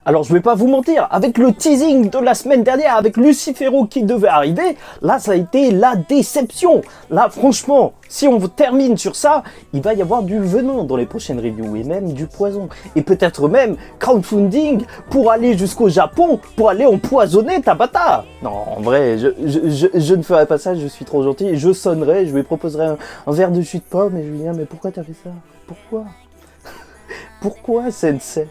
Alors je vais pas vous mentir, avec le teasing de la semaine dernière, avec Lucifero qui devait arriver, là ça a été la déception. Là franchement, si on termine sur ça, il va y avoir du venin dans les prochaines reviews et même du poison. Et peut-être même crowdfunding pour aller jusqu'au Japon, pour aller empoisonner Tabata. Non, en vrai, je ne ferai pas ça, je suis trop gentil. Je sonnerai, je lui proposerai un verre de jus de pomme et je lui dirai mais pourquoi t'as fait ça? Pourquoi? Pourquoi Sensei?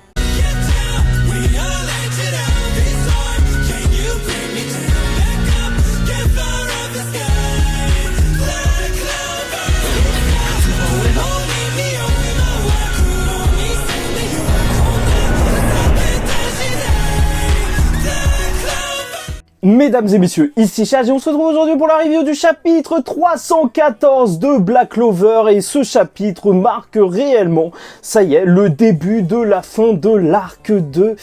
Mesdames et messieurs, ici Chaz et on se retrouve aujourd'hui pour la review du chapitre 314 de Black Clover et ce chapitre marque réellement, ça y est, le début de la fin de l'arc de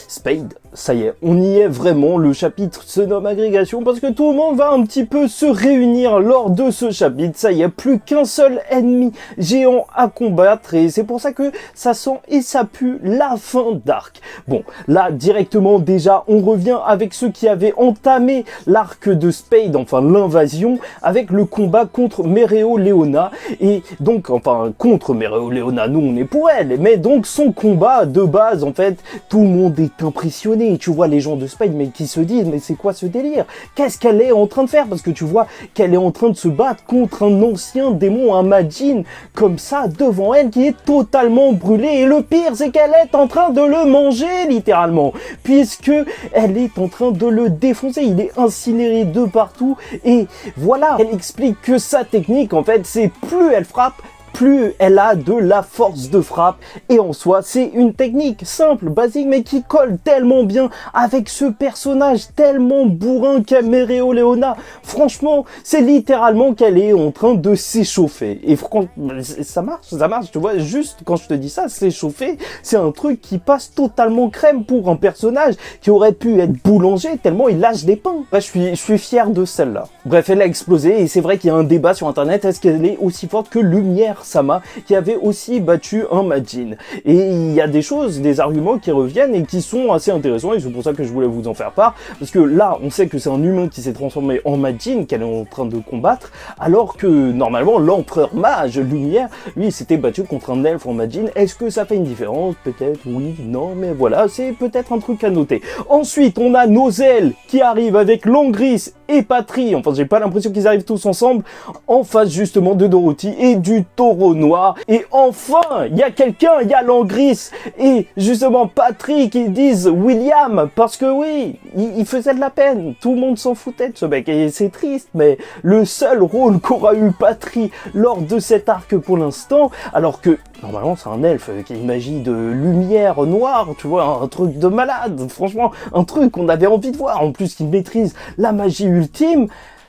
Spade. Ça y est, on y est vraiment, le chapitre se nomme Agrégation parce que tout le monde va un petit peu se réunir lors de ce chapitre. Ça y est, plus qu'un seul ennemi géant à combattre et c'est pour ça que ça sent et ça pue la fin d'arc. Bon, là directement déjà on revient avec ceux qui avaient entamé l'arc de Spade, enfin l'invasion, avec le combat contre Mereoleona et donc, enfin contre Mereoleona, nous on est pour elle, mais donc son combat de base en fait, tout le monde est impressionné. Tu vois les gens de Spade mais qui se disent mais c'est quoi ce délire? Qu'est-ce qu'elle est en train de faire? Parce que tu vois qu'elle est en train de se battre contre un ancien démon, un Majin, comme ça devant elle qui est totalement brûlé et le pire c'est qu'elle est en train de le manger littéralement puisque elle est en train de le défoncer, il est incinéré de partout et voilà, elle explique que sa technique en fait c'est plus elle frappe, plus elle a de la force de frappe et en soi c'est une technique simple, basique mais qui colle tellement bien avec ce personnage tellement bourrin qu'est Mereoleona. Franchement c'est littéralement qu'elle est en train de s'échauffer et ça marche, tu vois, juste quand je te dis ça, s'échauffer c'est un truc qui passe totalement crème pour un personnage qui aurait pu être boulanger tellement il lâche des pains. Bref, je suis fier de celle-là. Bref, elle a explosé et c'est vrai qu'il y a un débat sur internet, est-ce qu'elle est aussi forte que Lumière Sama qui avait aussi battu un Majin, et il y a des choses, des arguments qui reviennent et qui sont assez intéressants et c'est pour ça que je voulais vous en faire part parce que là on sait que c'est un humain qui s'est transformé en Majin qu'elle est en train de combattre alors que normalement l'empereur mage Lumière lui s'était battu contre un elfe en Majin. Est-ce que ça fait une différence? Peut-être oui, non, mais voilà, c'est peut-être un truc à noter. Ensuite on a Nozel qui arrive avec Langris et Patry, enfin j'ai pas l'impression qu'ils arrivent tous ensemble en face justement de Dorothy et du taureau noir. Et enfin, il y a quelqu'un, il y a Langris et justement Patry qui disent William parce que oui, il faisait de la peine. Tout le monde s'en foutait de ce mec et c'est triste, mais le seul rôle qu'aura eu Patry lors de cet arc pour l'instant, alors que normalement c'est un elfe qui a une magie de lumière noire, tu vois, un truc de malade, franchement, un truc qu'on avait envie de voir, en plus qu'il maîtrise la magie ultime.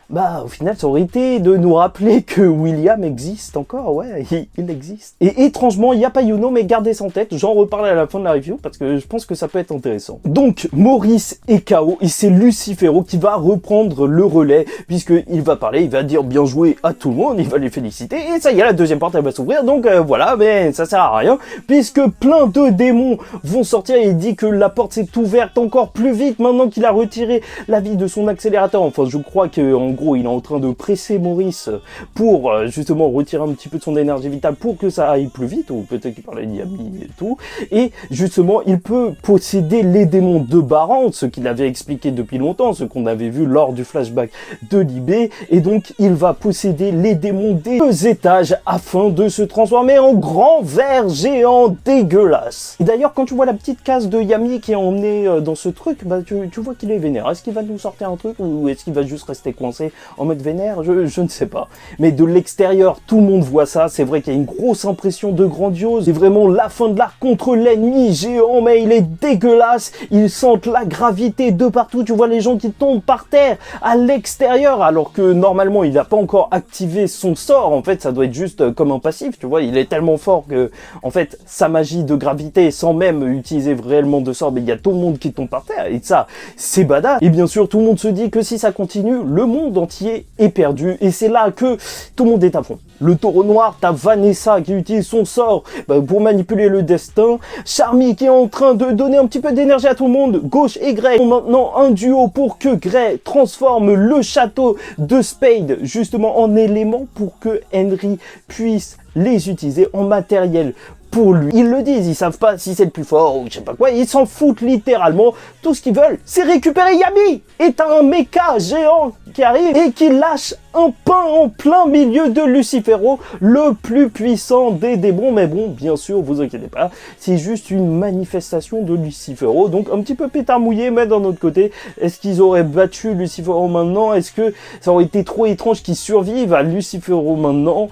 Bah, au final, ça aurait été de nous rappeler que William existe encore, ouais, il existe. Et étrangement, il n'y a pas Yuno, mais gardez ça en tête, j'en reparle à la fin de la review, parce que je pense que ça peut être intéressant. Donc, Maurice est KO, et c'est Lucifero qui va reprendre le relais, puisqu'il va parler, il va dire bien joué à tout le monde, il va les féliciter, et ça y est, la deuxième porte, elle va s'ouvrir, donc voilà, mais ça sert à rien, puisque plein de démons vont sortir, et il dit que la porte s'est ouverte encore plus vite, maintenant qu'il a retiré la vie de son accélérateur. Enfin, je crois que, en gros, il est en train de presser Maurice pour justement retirer un petit peu de son énergie vitale pour que ça aille plus vite, ou peut-être qu'il parlait d'Yami et tout, et justement il peut posséder les démons de Baran, ce qu'il avait expliqué depuis longtemps, ce qu'on avait vu lors du flashback de Libé, et donc il va posséder les démons des 2 étages afin de se transformer en grand ver géant dégueulasse. Et d'ailleurs quand tu vois la petite case de Yami qui est emmenée dans ce truc, bah tu vois qu'il est vénère. Est-ce qu'il va nous sortir un truc ou est-ce qu'il va juste rester coincé en mode vénère? Je ne sais pas. Mais de l'extérieur, tout le monde voit ça. C'est vrai qu'il y a une grosse impression de grandiose. C'est vraiment la fin de l'arc contre l'ennemi géant, mais il est dégueulasse. Ils sentent la gravité de partout. Tu vois les gens qui tombent par terre à l'extérieur, alors que normalement, il n'a pas encore activé son sort. En fait, ça doit être juste comme un passif. Tu vois, il est tellement fort que, en fait, sa magie de gravité, sans même utiliser réellement de sort, mais il y a tout le monde qui tombe par terre. Et ça, c'est badass. Et bien sûr, tout le monde se dit que si ça continue, le monde monde entier est perdu et c'est là que tout le monde est à fond. Le taureau noir, t'as Vanessa qui utilise son sort pour manipuler le destin. Charmy qui est en train de donner un petit peu d'énergie à tout le monde. Gauche et Grey ont maintenant un duo pour que Grey transforme le château de Spade justement en élément pour que Henry puisse les utiliser en matériel pour lui. Ils le disent, ils savent pas si c'est le plus fort ou je sais pas quoi, ils s'en foutent littéralement. Tout ce qu'ils veulent, c'est récupérer Yami. Et t'as un méca géant qui arrive et qui lâche un pain en plein milieu de Lucifero, le plus puissant des démons. Mais bon, bien sûr, vous inquiétez pas, c'est juste une manifestation de Lucifero, donc un petit peu pétard mouillé, mais d'un autre côté, est-ce qu'ils auraient battu Lucifero maintenant? Est-ce que ça aurait été trop étrange qu'ils survivent à Lucifero maintenant?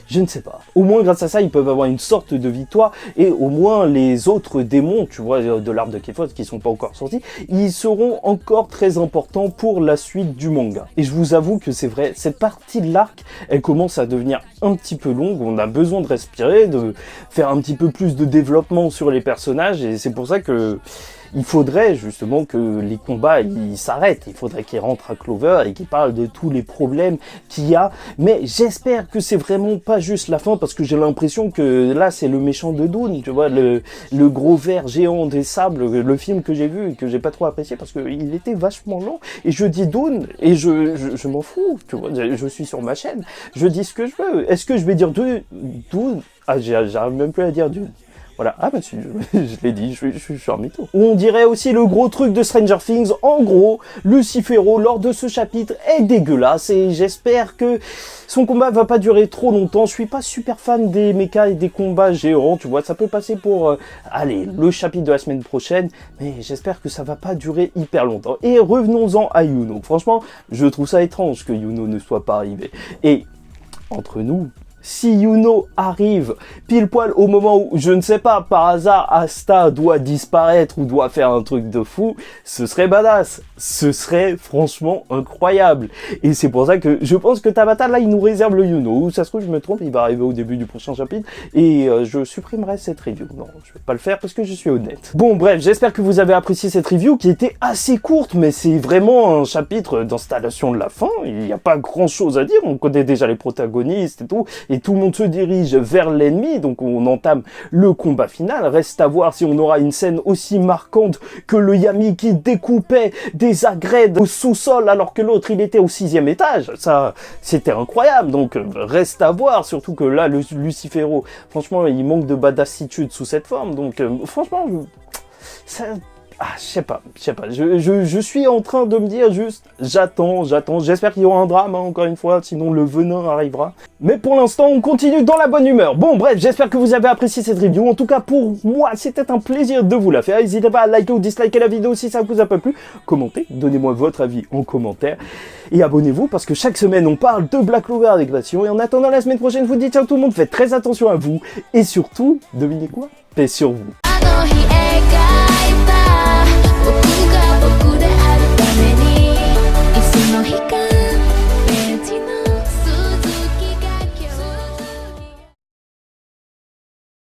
Je ne sais pas. Au moins, grâce à ça, ils peuvent avoir une sorte de victoire. Et au moins, les autres démons, tu vois, de l'arbre de Képhos, qui sont pas encore sortis, ils seront encore très importants pour la suite du manga. Et je vous avoue que c'est vrai, cette partie de l'arc, elle commence à devenir un petit peu longue. On a besoin de respirer, de faire un petit peu plus de développement sur les personnages. Et c'est pour ça que il faudrait justement que les combats ils s'arrêtent, il faudrait qu'ils rentrent à Clover et qu'ils parlent de tous les problèmes qu'il y a, mais j'espère que c'est vraiment pas juste la fin parce que j'ai l'impression que là c'est le méchant de Dune, tu vois, le gros ver géant des sables, le film que j'ai vu et que j'ai pas trop apprécié parce qu'il était vachement lent, et je dis Dune et je m'en fous, tu vois, je suis sur ma chaîne, je dis ce que je veux, est-ce que je vais dire Dune? Ah, j'arrive même plus à dire Dune. Voilà, ah bah si, je l'ai dit, je suis un mytho. On dirait aussi le gros truc de Stranger Things, en gros, Lucifero lors de ce chapitre est dégueulasse et j'espère que son combat va pas durer trop longtemps. Je suis pas super fan des mechas et des combats géants, tu vois, ça peut passer pour, allez, le chapitre de la semaine prochaine, mais j'espère que ça va pas durer hyper longtemps. Et revenons-en à Yuno. Franchement, je trouve ça étrange que Yuno ne soit pas arrivé. Et, entre nous, si Yuno arrive pile poil au moment où, je ne sais pas, par hasard, Asta doit disparaître ou doit faire un truc de fou, ce serait badass. Ce serait franchement incroyable. Et c'est pour ça que je pense que Tabata, là, il nous réserve le Yuno. Ou ça se trouve, je me trompe, il va arriver au début du prochain chapitre. Et je supprimerai cette review. Non, je vais pas le faire parce que je suis honnête. Bon, bref, j'espère que vous avez apprécié cette review qui était assez courte, mais c'est vraiment un chapitre d'installation de la fin. Il n'y a pas grand chose à dire. On connaît déjà les protagonistes et tout. Et tout le monde se dirige vers l'ennemi, donc on entame le combat final. Reste à voir si on aura une scène aussi marquante que le Yami qui découpait des agrèdes au sous-sol alors que l'autre il était au 6e étage. Ça, c'était incroyable, donc reste à voir, surtout que là, le Lucifero, franchement, il manque de badassitude sous cette forme, donc franchement, ça... Ah, je sais pas, je suis en train de me dire juste, j'attends, j'espère qu'il y aura un drame, hein, encore une fois, sinon le venin arrivera. Mais pour l'instant, on continue dans la bonne humeur. Bon, bref, j'espère que vous avez apprécié cette review. En tout cas, pour moi, c'était un plaisir de vous la faire. N'hésitez pas à liker ou disliker la vidéo si ça vous a pas plu. Commentez, donnez-moi votre avis en commentaire. Et abonnez-vous parce que chaque semaine, on parle de Black Clover avec passion. Et en attendant la semaine prochaine, je vous dis ciao tout le monde, faites très attention à vous. Et surtout, devinez quoi? Paix sur vous.